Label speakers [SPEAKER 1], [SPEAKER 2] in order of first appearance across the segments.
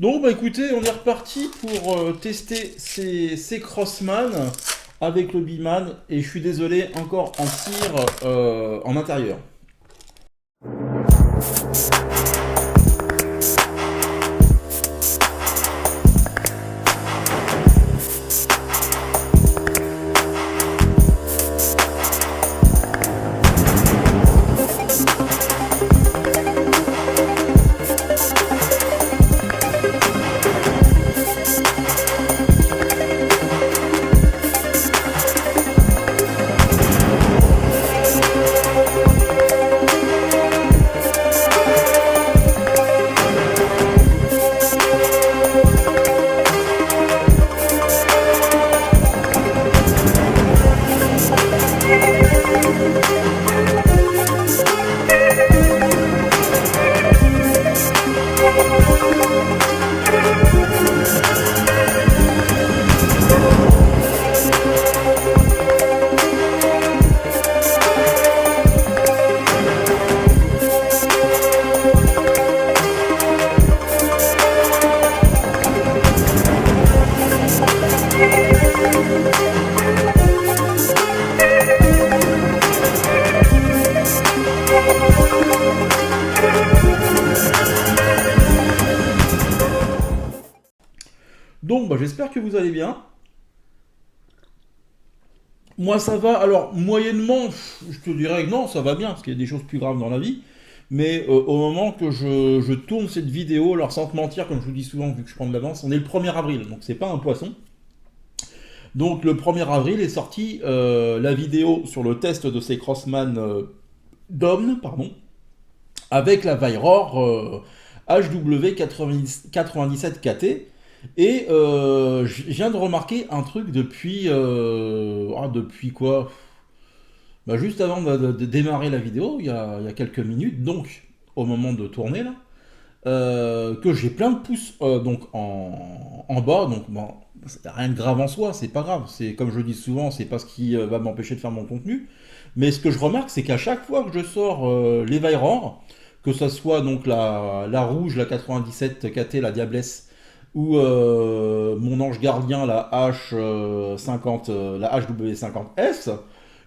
[SPEAKER 1] Donc bah écoutez, on est reparti pour tester ces Crossman avec le Biman et je suis désolé, encore en tir en intérieur. Donc bah j'espère que vous allez bien. Moi ça va, alors moyennement, je te dirais que non, ça va bien, parce qu'il y a des choses plus graves dans la vie. Mais au moment que je tourne cette vidéo, alors sans te mentir, comme je vous dis souvent, vu que je prends de l'avance, on est le 1er avril, donc c'est pas un poisson. Donc le 1er avril est sorti la vidéo sur le test de ces Crossman Domn, pardon, avec la Vairor HW97KT. Et je viens de remarquer un truc depuis quoi? Bah, juste avant de démarrer la vidéo, il y a quelques minutes, donc au moment de tourner là, que j'ai plein de pouces donc en bas, donc bon, c'est rien de grave en soi, c'est pas grave, c'est comme je dis souvent, c'est pas ce qui va m'empêcher de faire mon contenu, mais ce que je remarque, c'est qu'à chaque fois que je sors les Vairor, que ce soit donc la rouge, la 97 KT, la Diablesse, ou mon ange gardien, la H50, la HW50S,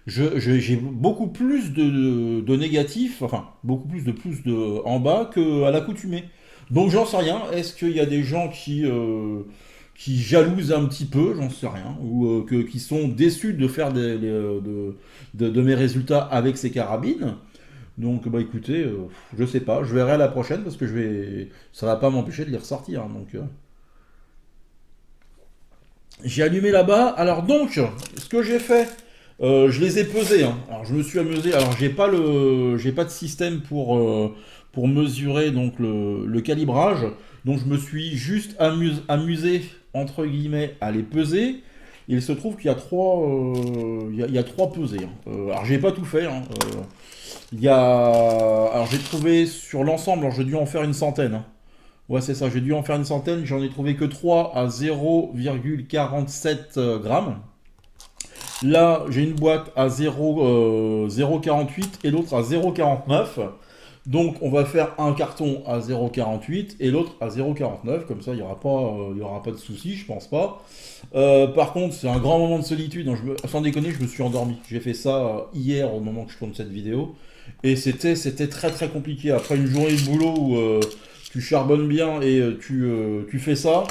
[SPEAKER 1] j'ai beaucoup plus de négatifs, enfin beaucoup plus de en bas qu'à l'accoutumée. Donc j'en sais rien. Est-ce qu'il y a des gens qui jalousent un petit peu, j'en sais rien, ou qui sont déçus de faire de mes résultats avec ces carabines. Donc bah écoutez, je sais pas, je verrai à la prochaine parce que ça va pas m'empêcher de les ressortir, hein. Donc j'ai allumé là-bas. Alors donc, ce que j'ai fait, je les ai pesés, hein. Alors je me suis amusé. Alors j'ai pas de système pour mesurer donc le calibrage. Donc je me suis juste amusé entre guillemets à les peser. Il se trouve qu'il y a il y a trois pesées, hein. Alors j'ai pas tout fait, hein. Alors j'ai trouvé sur l'ensemble, alors j'ai dû en faire une centaine, hein. Ouais, c'est ça, j'ai dû en faire une centaine, j'en ai trouvé que 3 à 0,47 grammes. Là, j'ai une boîte à 0,48 et l'autre à 0,49. Donc, on va faire un carton à 0,48 et l'autre à 0,49. Comme ça, il y aura pas de souci, je pense pas. Par contre, c'est un grand moment de solitude, hein. Sans déconner, je me suis endormi. J'ai fait ça hier au moment que je tourne cette vidéo. Et c'était très très compliqué. Après une journée de boulot où tu charbonnes bien et tu fais ça,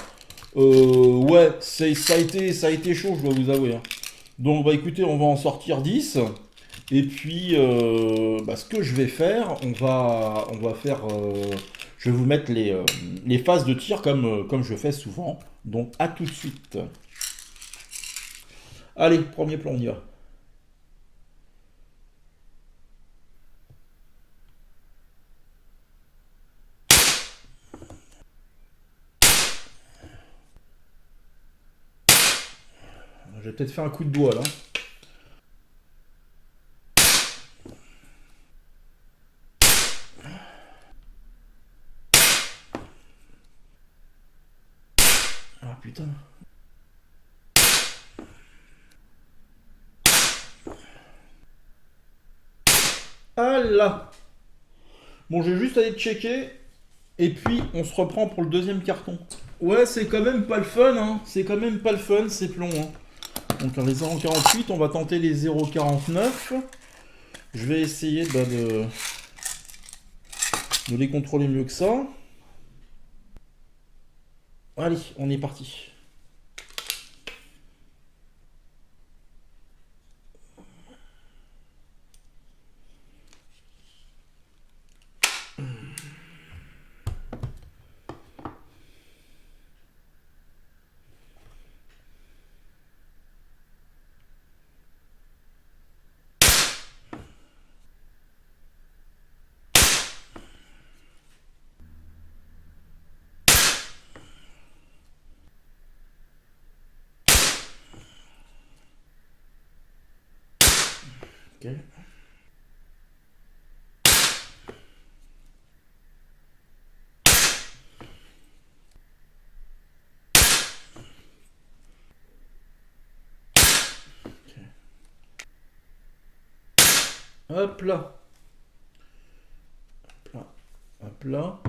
[SPEAKER 1] ouais, ça a été chaud, je dois vous avouer, hein. Donc, bah écoutez, on va en sortir 10. Et puis, bah, ce que je vais faire, on va faire. Je vais vous mettre les phases de tir comme je fais souvent. Donc, à tout de suite. Allez, premier plan, on y va. Je vais peut-être faire un coup de doigt là. Ah putain. Ah là. Bon, je vais juste aller checker. Et puis, on se reprend pour le deuxième carton. Ouais, c'est quand même pas le fun, hein. C'est quand même pas le fun, ces plombs, hein. Donc, les 0,48, on va tenter les 0,49. Je vais essayer de les contrôler mieux que ça. Allez, on est parti. Ok. Hop là. Hop là. Hop là.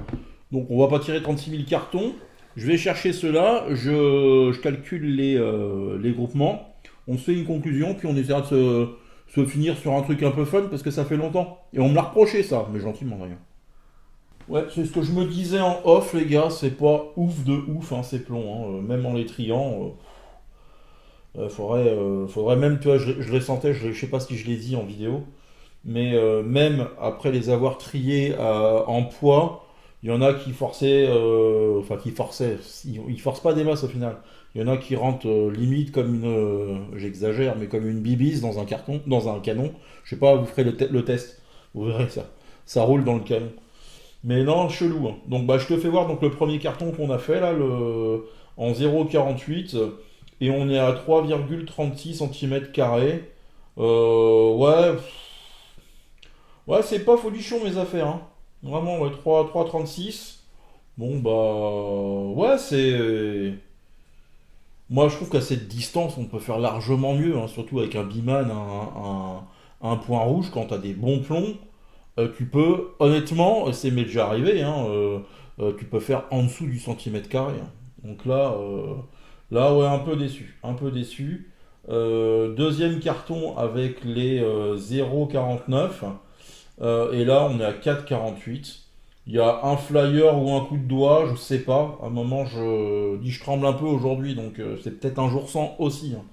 [SPEAKER 1] Donc on va pas tirer 36 000 cartons. Je vais chercher ceux-là. Je calcule les groupements. On se fait une conclusion. Puis on essaiera de se finir sur un truc un peu fun parce que ça fait longtemps. Et on me l'a reproché ça. Mais gentiment d'ailleurs. Ouais, c'est ce que je me disais en off, les gars. C'est pas ouf de ouf, hein, ces plombs, hein. Même en les triant. Faudrait même, tu vois, je les sentais, je sais pas si je l'ai dit en vidéo, mais même après les avoir triés en poids, il y en a qui forçaient, enfin qui forçaient, ils forcent pas des masses au final. Il y en a qui rentrent limite comme une, j'exagère, mais comme une bibise dans un carton, dans un canon. Je sais pas, vous ferez le test, vous verrez ça. Ça roule dans le canon. Mais non, chelou, hein. Donc bah je te fais voir donc le premier carton qu'on a fait là, en 0,48. Et on est à 3,36 cm². Ouais, ouais, c'est pas folichon mes affaires, hein. Vraiment, ouais, 3,36. Bon, bah, ouais, c'est. Moi, je trouve qu'à cette distance, on peut faire largement mieux, hein, surtout avec un Biman, un point rouge, quand t'as des bons plombs. Tu peux, honnêtement, c'est m'est déjà arrivé, hein, tu peux faire en dessous du centimètre carré, hein. Donc là, ouais, un peu déçu, un peu déçu. Deuxième carton avec les 0,49. Et là, on est à 4,48. Il y a un flyer ou un coup de doigt, je sais pas. À un moment, je tremble un peu aujourd'hui, donc c'est peut-être un jour sans aussi, hein.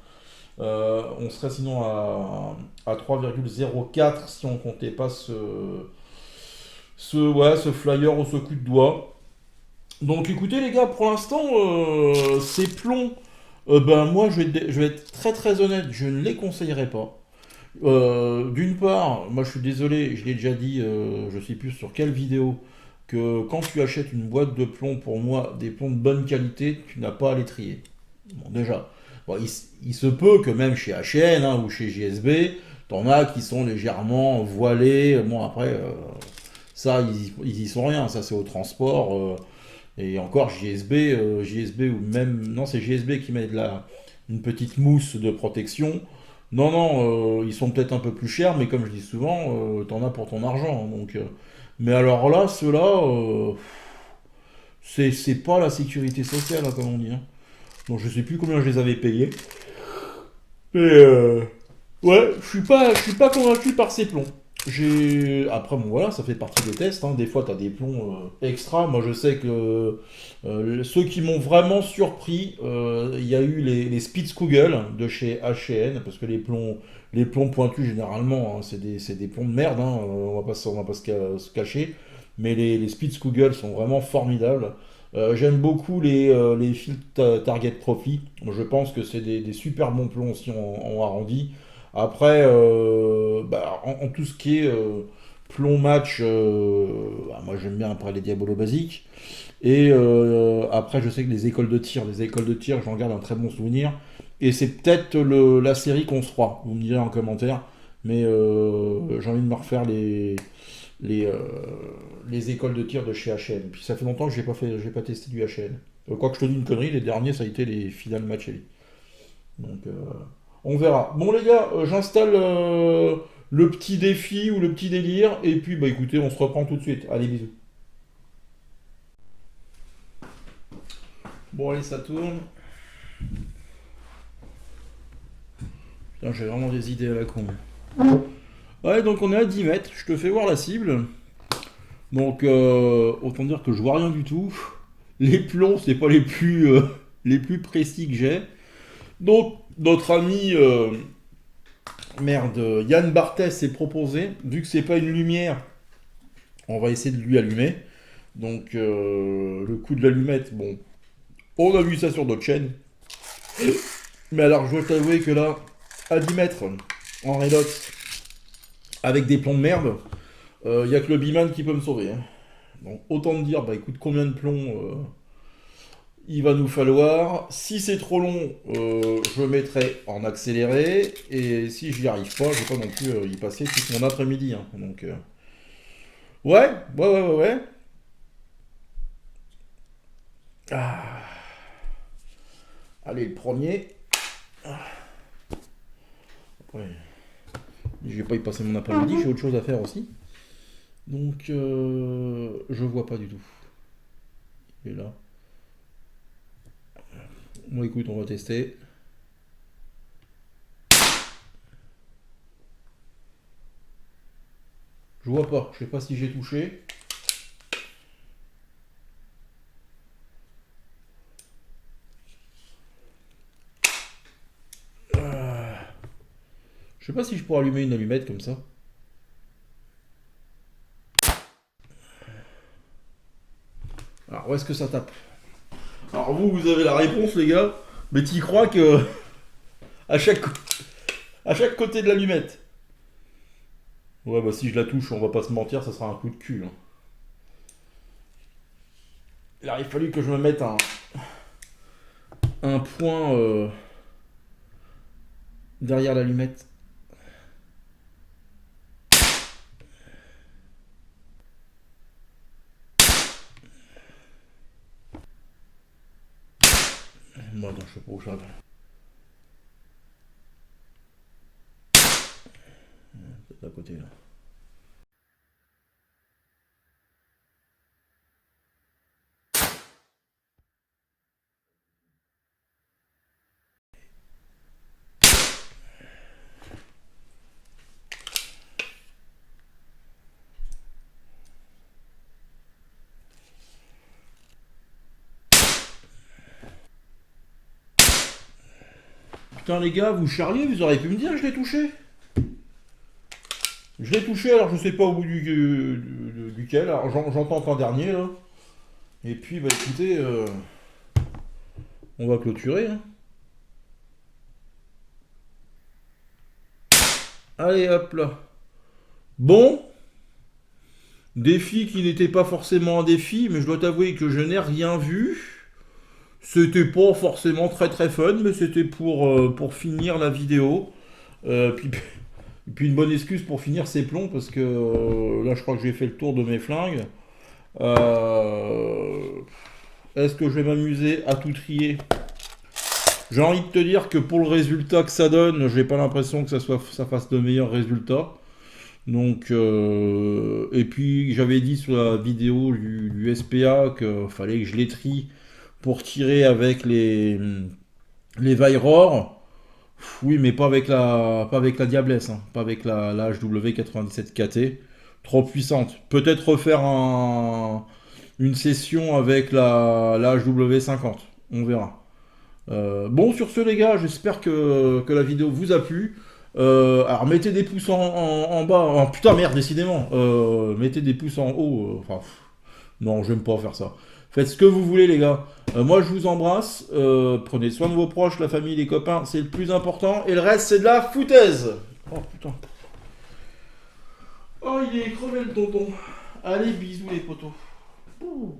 [SPEAKER 1] On serait sinon à 3,04 si on comptait pas ouais, ce flyer ou ce coup de doigt. Donc écoutez les gars, pour l'instant, ces plombs, ben moi je vais être très très honnête, je ne les conseillerais pas. D'une part, moi je suis désolé, je l'ai déjà dit, je sais plus sur quelle vidéo, que quand tu achètes une boîte de plomb, pour moi, des plombs de bonne qualité, tu n'as pas à les trier. Bon, déjà. Bon, il se peut que même chez H&M hein, ou chez JSB, t'en as qui sont légèrement voilés. Bon, après, ça, ils y sont rien. Ça, c'est au transport. Et encore, JSB ou même. Non, c'est JSB qui met une petite mousse de protection. Non, non, ils sont peut-être un peu plus chers, mais comme je dis souvent, t'en as pour ton argent, hein. Donc, mais alors là, ceux-là, c'est pas la sécurité sociale, hein, comme on dit, hein. Donc je sais plus combien je les avais payés. Mais ouais, je suis pas convaincu par ces plombs. Après bon voilà, ça fait partie des tests, hein. Des fois t'as des plombs extra. Moi je sais que ceux qui m'ont vraiment surpris, il y a eu les Spitzkugel de chez H&N parce que les plombs pointus généralement, hein, c'est des plombs de merde, hein, on va pas se cacher. Mais les Spitzkugel sont vraiment formidables. J'aime beaucoup les fils Target Profi. Je pense que c'est des super bons plombs aussi en arrondi. Après, en tout ce qui est plomb match, moi j'aime bien après les Diabolo basiques. Et après, je sais que les écoles de tir, j'en garde un très bon souvenir. Et c'est peut-être la série qu'on se fera. Vous me direz en commentaire. Mais j'ai envie de me refaire les, euh, les écoles de tir de chez H&M. Puis ça fait longtemps que j'ai pas testé du H&M. Quoi que je te dise une connerie, les derniers ça a été les finales match elite. Donc on verra. Bon les gars, j'installe le petit défi ou le petit délire et puis bah écoutez, on se reprend tout de suite. Allez bisous. Bon, allez, ça tourne. Putain, j'ai vraiment des idées à la con. Ouais, donc on est à 10 mètres. Je te fais voir la cible. Donc, autant dire que je vois rien du tout. Les plombs, c'est pas les plus précis que j'ai. Donc, notre ami Yann Barthès s'est proposé, vu que c'est pas une lumière, on va essayer de lui allumer. Donc, le coup de l'allumette, bon, on a vu ça sur d'autres chaînes. Mais alors, je dois t'avouer que là, à 10 mètres, en redox, avec des plombs de merde, il n'y a que le Biman qui peut me sauver. Hein. Donc, autant te dire, bah écoute, combien de plombs il va nous falloir. Si c'est trop long, je mettrai en accéléré. Et si j'y arrive pas, je vais pas non plus y passer tout mon après-midi. Hein. Donc, ouais. Ah. Allez, le premier. Ouais. Je vais pas y passer mon après-midi, j'ai autre chose à faire aussi. Donc, je vois pas du tout. Il est là. Bon, écoute, on va tester. Je vois pas, je sais pas si j'ai touché. Je sais pas si je pourrais allumer une allumette comme ça. Alors, où est-ce que ça tape? Alors, vous avez la réponse, les gars. Mais t'y crois que à chaque côté de l'allumette. Ouais, bah si je la touche, on va pas se mentir, ça sera un coup de cul. Hein. Il aurait fallu que je me mette un point derrière l'allumette. Bon, attends, je sais pas où ça va. Peut-être à côté là. Putain les gars, vous charriez, vous auriez pu me dire que je l'ai touché. Je l'ai touché, alors je sais pas au bout duquel. Alors j'en tente un dernier là. Et puis bah écoutez, on va clôturer. Hein. Allez hop là. Bon, défi qui n'était pas forcément un défi, mais je dois t'avouer que je n'ai rien vu. C'était pas forcément très très fun, mais c'était pour finir la vidéo. Puis une bonne excuse pour finir ces plombs, parce que là je crois que j'ai fait le tour de mes flingues. Euh, Est-ce que je vais m'amuser à tout trier? J'ai envie de te dire que pour le résultat que ça donne, j'ai pas l'impression que ça fasse de meilleurs résultats. Donc, et puis j'avais dit sur la vidéo du SPA qu'il fallait que je les trie pour tirer avec les Vairor. Oui, mais pas avec la Diablesse, hein, pas avec la HW97KT. Trop puissante. Peut-être refaire une session avec la HW50. On verra. Bon, sur ce, les gars, j'espère que la vidéo vous a plu. Alors, mettez des pouces en bas. Oh, putain, merde, décidément. Mettez des pouces en haut. Enfin, non, j'aime pas faire ça. Faites ce que vous voulez, les gars. Moi, je vous embrasse. Prenez soin de vos proches, la famille, les copains. C'est le plus important. Et le reste, c'est de la foutaise. Oh, putain. Oh, il est crevé, le tonton. Allez, bisous, les potos. Ouh.